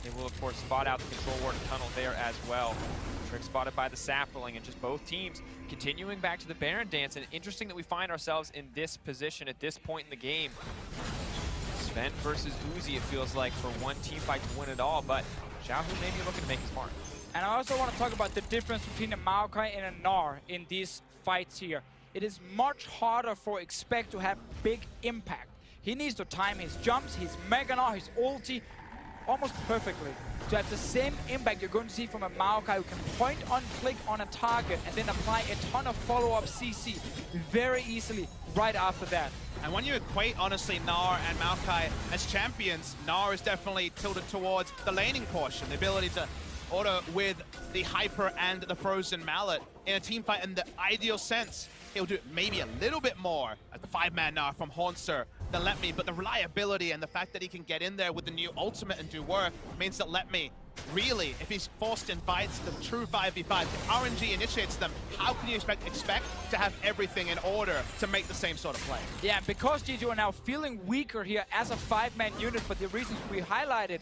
They will, of course, spot out the control ward and tunnel there as well. Trick spotted by the sapling, and just both teams continuing back to the Baron dance. And interesting that we find ourselves in this position at this point in the game. Sven versus Uzi, it feels like, for one team fight to win it all, but Xiaohu may be looking to make his mark. And I also want to talk about the difference between a Maokai and a Gnar in these fights here. It is much harder for Expect to have big impact. He needs to time his jumps, his Mega Gnar, his ulti, almost perfectly to have the same impact you're going to see from a Maokai who can point on click on a target and then apply a ton of follow-up CC very easily right after that. And when you equate, honestly, Gnar and Maokai as champions, Gnar is definitely tilted towards the laning portion, the ability to auto with the Hyper and the Frozen Mallet in a team fight in the ideal sense. He'll do maybe a little bit more as the 5-man Gnar from Hornster than Let Me, but the reliability and the fact that he can get in there with the new ultimate and do work means that Let Me, really, if he's forced in fights, the true 5v5, if RNG initiates them, how can you expect to have everything in order to make the same sort of play? Yeah, because G2 are now feeling weaker here as a 5-man unit for the reasons we highlighted,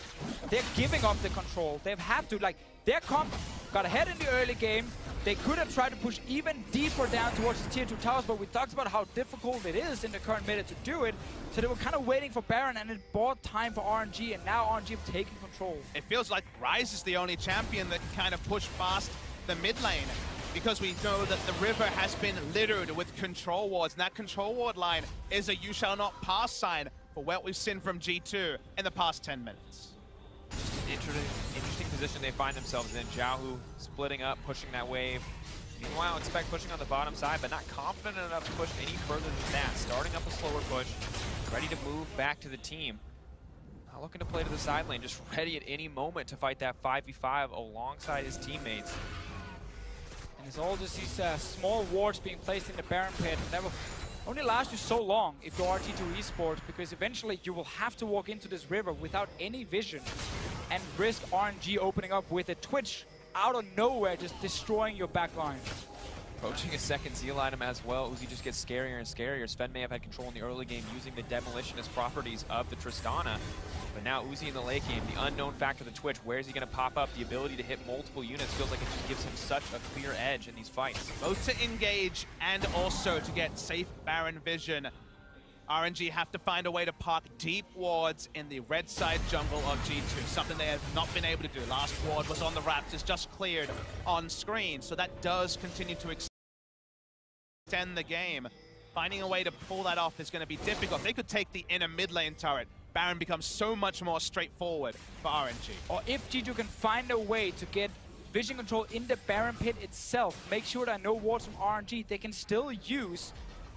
they're giving up the control. They've had to, like, their comp got ahead in the early game. They could have tried to push even deeper down towards the tier 2 towers, but we talked about how difficult it is in the current meta to do it. So they were kind of waiting for Baron, and it bought time for RNG, and now RNG have taken control. It feels like Ryze is the only champion that can kind of push past the mid lane, because we know that the river has been littered with control wards, and that control ward line is a you shall not pass sign for what we've seen from G2 in the past 10 minutes. Interesting position they find themselves in. Xiaohu splitting up, pushing that wave. Meanwhile, Expect pushing on the bottom side, but not confident enough to push any further than that. Starting up a slower push, ready to move back to the team. Not looking to play to the side lane, just ready at any moment to fight that 5v5 alongside his teammates. And it's all just these small wards being placed in the Baron pit. That will only last you so long if you are T2 Esports, because eventually you will have to walk into this river without any vision and risk RNG opening up with a Twitch out of nowhere, just destroying your backline. Approaching a second Zeal item as well. Uzi just gets scarier and scarier. Sven may have had control in the early game using the demolitionist properties of the Tristana. But now Uzi in the late game, the unknown factor of the Twitch, where is he going to pop up? The ability to hit multiple units feels like it just gives him such a clear edge in these fights. Both to engage and also to get safe Baron vision. RNG have to find a way to park deep wards in the red side jungle of G2, something they have not been able to do. Last ward was on the Raptors, just cleared on screen, so that does continue to extend the game. Finding a way to pull that off is going to be difficult. They could take the inner mid lane turret. Baron becomes so much more straightforward for RNG. Or if G2 can find a way to get vision control in the Baron pit itself, make sure there are no wards from RNG, they can still use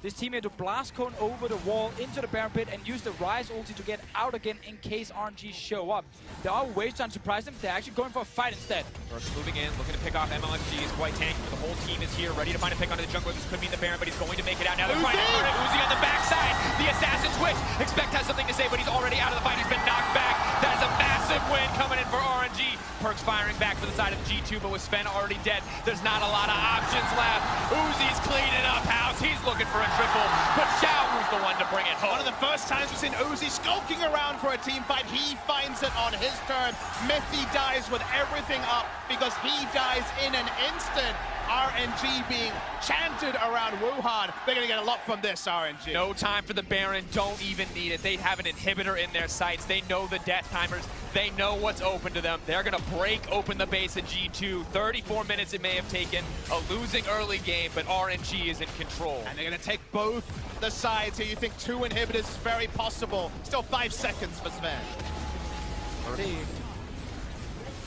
this team here to blast cone over the wall into the Baron pit and use the Rise ulti to get out again in case RNG show up. There are ways to unsurprise them. They're actually going for a fight instead. First moving in, looking to pick off MLXG. Is quite tanky. The whole team is here, ready to find a pick onto the jungler. This could be the Baron, but he's going to make it out. Now they're trying to turn it. Uzi on the backside. The assassin switch. Expect has something to say, but he's already out of the fight. He's been knocked back. That is a massive win coming in for RNG. Perks firing back for the side of G2, but with Sven already dead, there's not a lot of options left. Uzi's cleaning up house. He's looking for a triple, but Xiaohu's the one to bring it home. One of the first times we've seen Uzi skulking around for a team fight. He finds it on his turn. Mithy dies with everything up because he dies in an instant. RNG being chanted around Wuhan. They're going to get a lot from this, RNG. No time for the Baron. Don't even need it. They have an inhibitor in their sights. They know the death timers. They know what's open to them. They're going to break open the base at G2. 34 minutes it may have taken. A losing early game, but RNG is in control. And they're going to take both the sides here. You think 2 inhibitors is very possible. Still 5 seconds for Sven.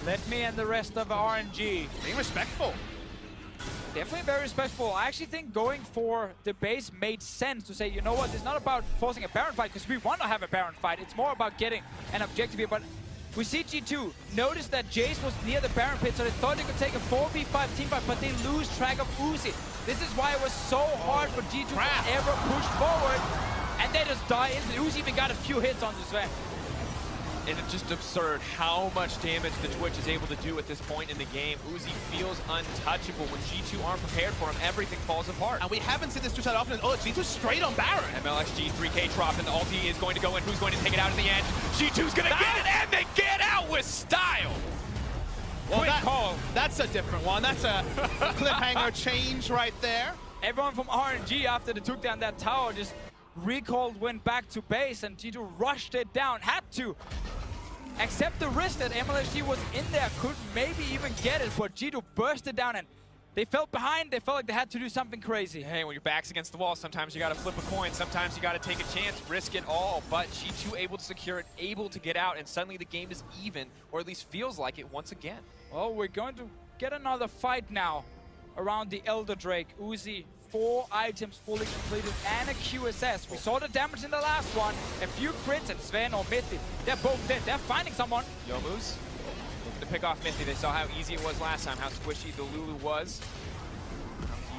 Let me and the rest of RNG. Being respectful. Definitely very respectful. I actually think going for the base made sense to say, you know what, it's not about forcing a Baron fight because we want to have a Baron fight. It's more about getting an objective here. But we see G2 notice that Jace was near the Baron pit, so they thought they could take a 4v5 team fight, but they lose track of Uzi. This is why it was so hard for G2 to ever push forward, and they just die instantly. Uzi even got a few hits on this Sven. And it's just absurd how much damage the Twitch is able to do at this point in the game. Uzi feels untouchable. When G2 aren't prepared for him, everything falls apart. And we haven't seen this Twitch that often. Oh, G2 straight on Baron. MLXG 3K dropped, and the ulti is going to go in. Who's going to take it out in the end? G2's going to get it, and they get out with style. Well, call. That's a different one. That's a cliffhanger change right there. Everyone from RNG, after they took down that tower, just recalled, went back to base, and G2 rushed it down. Had to accept the risk that MLXG was in there, could maybe even get it, but G2 burst it down, and they felt behind. They felt like they had to do something crazy. Hey, when your back's against the wall, sometimes you got to flip a coin. Sometimes you got to take a chance, risk it all. But G2 able to secure it, able to get out, and suddenly the game is even, or at least feels like it once again. Well, we're going to get another fight now around the Elder Drake. Uzi, 4 items fully completed and a QSS. We saw the damage in the last one. A few crits, and Sven or Mithy, they're both dead. They're finding someone. Yomu's looking to pick off Mithy. They saw how easy it was last time, how squishy the Lulu was.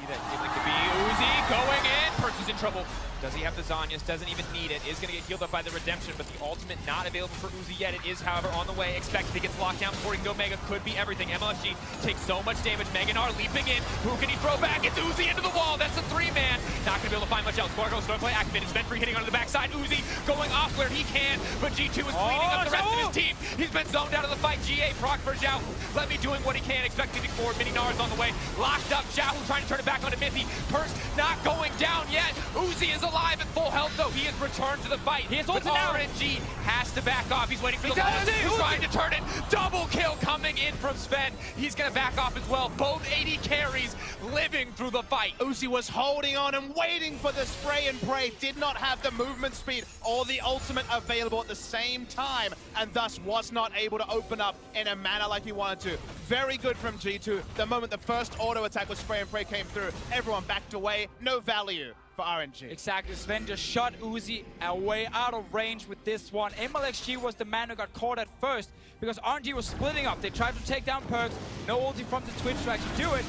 That feeling to be Uzi going in. Perks is in trouble. Does he have the Zanyas? Doesn't even need it. Is going to get healed up by the Redemption, but the ultimate not available for Uzi yet. It is, however, on the way. Expected he gets locked down before he can go Mega. Could be everything. MLSG takes so much damage. Meganar leaping in. Who can he throw back? It's Uzi into the wall. That's a 3-man. Not going to be able to find much else. Spargo, start play activated. Sven-Free hitting onto the backside. Uzi going off where he can, but G2 is cleaning up the rest of his team. He's been zoned out of the fight. GA proc for Xiao. Let me doing what he can. Expecting forward. Mini-Nars on the way. Locked up. Xiao trying to turn it back onto Mithy. Perks not going down yet. Uzi is alive at full health, though. He has returned to the fight. He is ulted now. RNG has to back off. He's waiting for the ball. He's trying to turn it. Double kill coming in from Sven. He's going to back off as well. Both 80 carries living through the fight. Uzi was holding on and waiting for the spray and pray. Did not have the movement speed or the ultimate available at the same time, and thus was not able to open up in a manner like he wanted to. Very good from G2. The moment the first auto attack with spray and pray came through, everyone backed away. No value for RNG. Exactly. Sven just shot Uzi away out of range with this one. MLXG was the man who got caught at first because RNG was splitting up. They tried to take down Perks. No ulti from the Twitch to actually do it.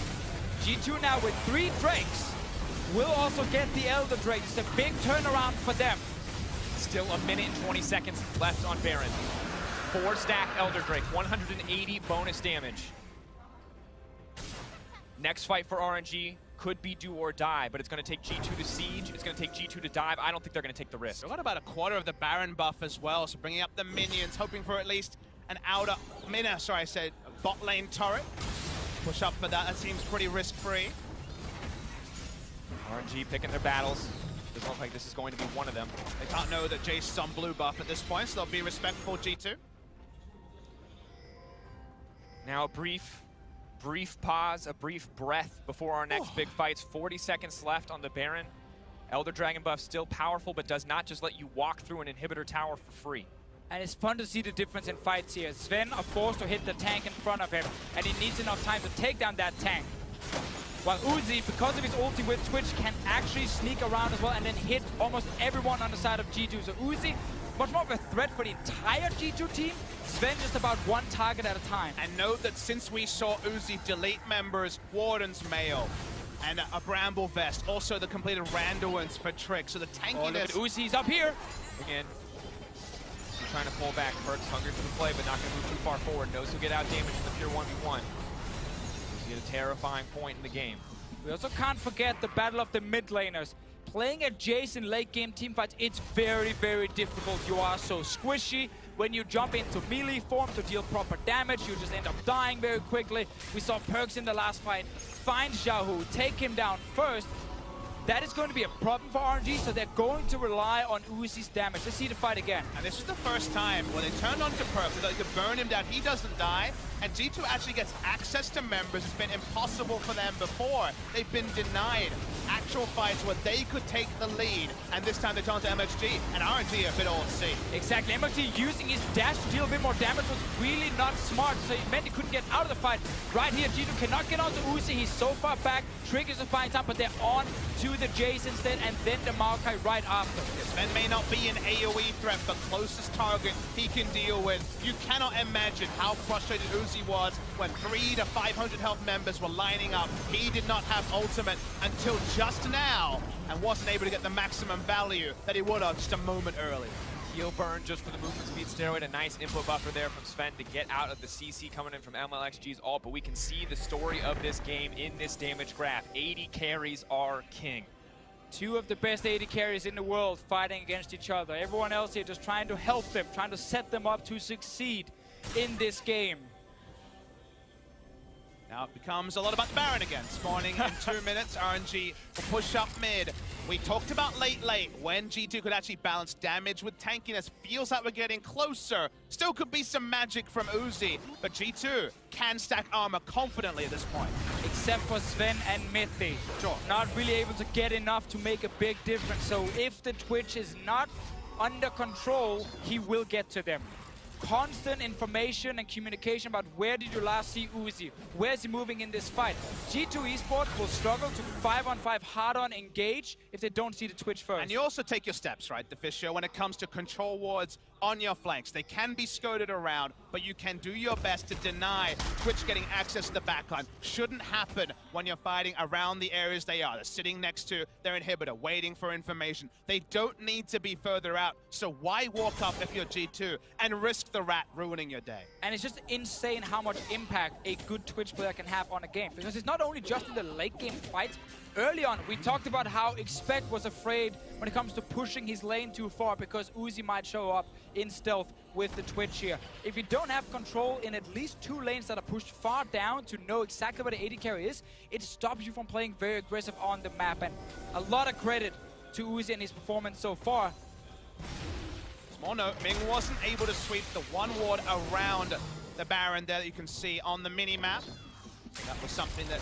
G2 now with 3 Drakes will also get the Elder Drake. It's a big turnaround for them. Still a minute and 20 seconds left on Baron. 4-stack Elder Drake, 180 bonus damage. Next fight for RNG could be do or die, but it's going to take G2 to siege. It's going to take G2 to dive. I don't think they're going to take the risk. Still got about a quarter of the Baron buff as well, so bringing up the minions, hoping for at least an bot lane turret. Push up for that. That seems pretty risk-free. RNG picking their battles. Doesn't look like this is going to be one of them. They can't know that Jace is on blue buff at this point, so they'll be respectful, G2. Now a brief pause, a brief breath before our next big fights. 40 seconds left on the Baron. Elder Dragon buff still powerful, but does not just let you walk through an inhibitor tower for free. And it's fun to see the difference in fights here. Sven are forced to hit the tank in front of him, and he needs enough time to take down that tank. While Uzi, because of his ulti with Twitch, can actually sneak around as well and then hit almost everyone on the side of G2. So Uzi, much more of a threat for the entire G2 team. Sven just about one target at a time. And note that since we saw Uzi delete members, Warden's Mail, and a Bramble Vest, also the completed Randuin's for Trick, so the tankiness... Uzi's up here. Again, he's trying to pull back. Perk's hungry for the play, but not going to move too far forward. Knows he'll get out damaged in the pure 1v1. He's at a terrifying point in the game. We also can't forget the battle of the mid laners. Playing adjacent late game team fights, it's very, very difficult. You are so squishy. When you jump into melee form to deal proper damage, you just end up dying very quickly. We saw Perks in the last fight find Xiaohu, take him down first. That is going to be a problem for RNG, so they're going to rely on Uzi's damage. Let's see the fight again. And this is the first time when they turned on to Perks, so they could burn him down. He doesn't die, and G2 actually gets access to members. It's been impossible for them before. They've been denied actual fights where they could take the lead, and this time they turn to MXG, and RNG a bit all C. Exactly, MXG using his dash to deal a bit more damage was really not smart, so it meant he couldn't get out of the fight. Right here, G2 cannot get onto Uzi. He's so far back. Trick is a fine time, but they're on to the Jace instead, and then the Maokai right after. Sven may not be an AoE threat, but closest target he can deal with. You cannot imagine how frustrated Uzi was when 300 to 500 health members were lining up. He did not have ultimate until just now, and wasn't able to get the maximum value that he would have just a moment earlier. Heal burn just for the movement speed steroid. A nice input buffer there from Sven to get out of the CC coming in from MLXG's ult. But we can see the story of this game in this damage graph. 80 carries are king. Two of the best 80 carries in the world fighting against each other. Everyone else here just trying to help them, trying to set them up to succeed in this game. Now it becomes a lot about Baron again. Spawning in 2 minutes, RNG will push up mid. We talked about late, when G2 could actually balance damage with tankiness. Feels like we're getting closer. Still could be some magic from Uzi, but G2 can stack armor confidently at this point. Except for Sven and Mythi. Sure. Not really able to get enough to make a big difference. So if the Twitch is not under control, he will get to them. Constant information and communication about where did you last see Uzi, where is he moving in this fight. G2 Esports will struggle to 5-on-5 hard-on engage if they don't see the Twitch first. And you also take your steps, right, the Fisher, when it comes to control wards on your flanks. They can be skirted around, but you can do your best to deny Twitch getting access to the backline. Shouldn't happen when you're fighting around the areas they are. They're sitting next to their inhibitor, waiting for information. They don't need to be further out, so why walk up if you're G2 and risk the rat ruining your day? And it's just insane how much impact a good Twitch player can have on a game, because it's not only just in the late game fights. Early on, we talked about how Expect was afraid when it comes to pushing his lane too far because Uzi might show up in stealth with the Twitch here. If you don't have control in at least 2 lanes that are pushed far down to know exactly where the AD carry is, it stops you from playing very aggressive on the map. And a lot of credit to Uzi and his performance so far. Small note, Ming wasn't able to sweep the one ward around the Baron there that you can see on the mini-map. That was something that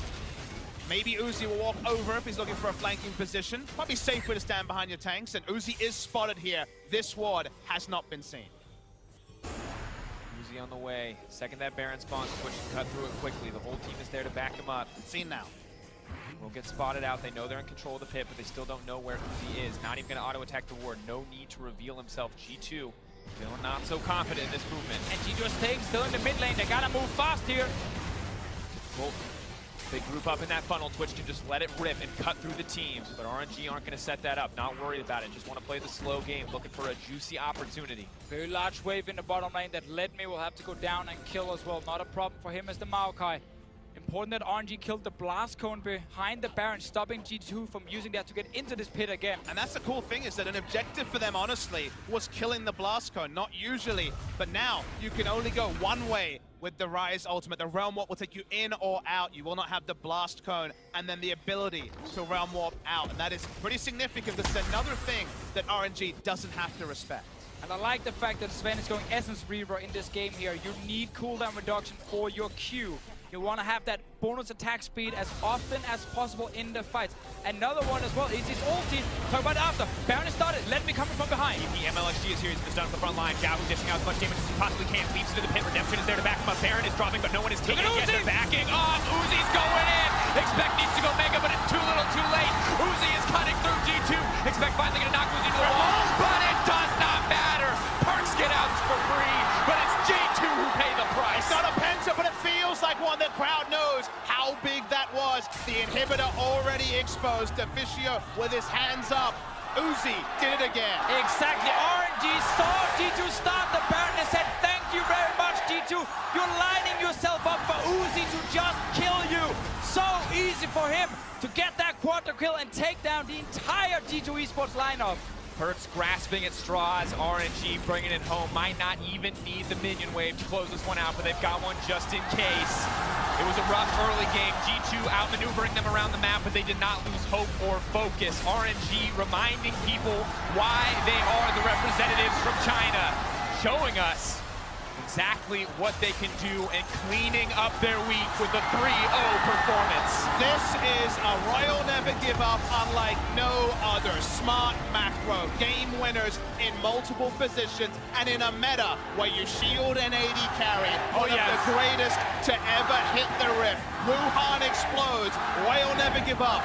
maybe Uzi will walk over if he's looking for a flanking position. Probably safer to stand behind your tanks, and Uzi is spotted here. This ward has not been seen. Uzi on the way. Second that Baron spawns, Twitch can cut through it quickly. The whole team is there to back him up. Seen now. Will get spotted out. They know they're in control of the pit, but they still don't know where Uzi is. Not even going to auto-attack the ward. No need to reveal himself. G2 feeling not so confident in this movement. And G2 staying still in the mid lane. They gotta move fast here. Well, they group up in that funnel. Twitch can just let it rip and cut through the teams, but RNG aren't going to set that up. Not worried about it. Just want to play the slow game, looking for a juicy opportunity. Very large wave in the bottom lane that led me will have to go down and kill as well. Not a problem for him as the Maokai. Important that RNG killed the blast cone behind the Baron, stopping G2 from using that to get into this pit again. And that's the cool thing, is that an objective for them, honestly, was killing the blast cone. Not usually, but now you can only go one way with the Rise ultimate. The Realm Warp will take you in or out. You will not have the blast cone and then the ability to Realm Warp out. And that is pretty significant. This is another thing that RNG doesn't have to respect. And I like the fact that Sven is going Essence Reaver in this game here. You need cooldown reduction for your Q. You want to have that bonus attack speed as often as possible in the fights. Another one as well is his ulti. Talk about after. Baron is started. Let me coming from behind. The MLXG is here. He's just down at the front line. Xiaohu dishing out as much damage as he possibly can. Leaps into the pit. Redemption is there to back him up. Baron is dropping, but no one is taking it yet. They're backing off. Uzi's going in. Expect needs to go mega, but it's too little too late. Uzi is cutting through G2. Expect finally gonna knock Uzi to the wall, but it does not matter. Perks get out for free, but it's G2 who pay the price. It's not a Penta, but it feels like one. The crowd knows how big that was. The inhibitor already exposed. Deficio with his hands up. Uzi did it again. Exactly. RNG saw G2 start the Baron and said, thank you very much, G2. You're lining yourself up for Uzi to just kill you. So easy for him to get that quarter kill and take down the entire G2 Esports lineup. Perks grasping at straws, RNG bringing it home. Might not even need the minion wave to close this one out, but they've got one just in case. It was a rough early game. G2 outmaneuvering them around the map, but they did not lose hope or focus. RNG reminding people why they are the representatives from China, showing us exactly what they can do and cleaning up their week with a 3-0 performance. This is a Royal Never Give Up unlike no other. Smart macro, game winners in multiple positions, and in a meta where you shield an AD carry. One of the greatest to ever hit the rip. Wuhan explodes. Royal Never Give Up.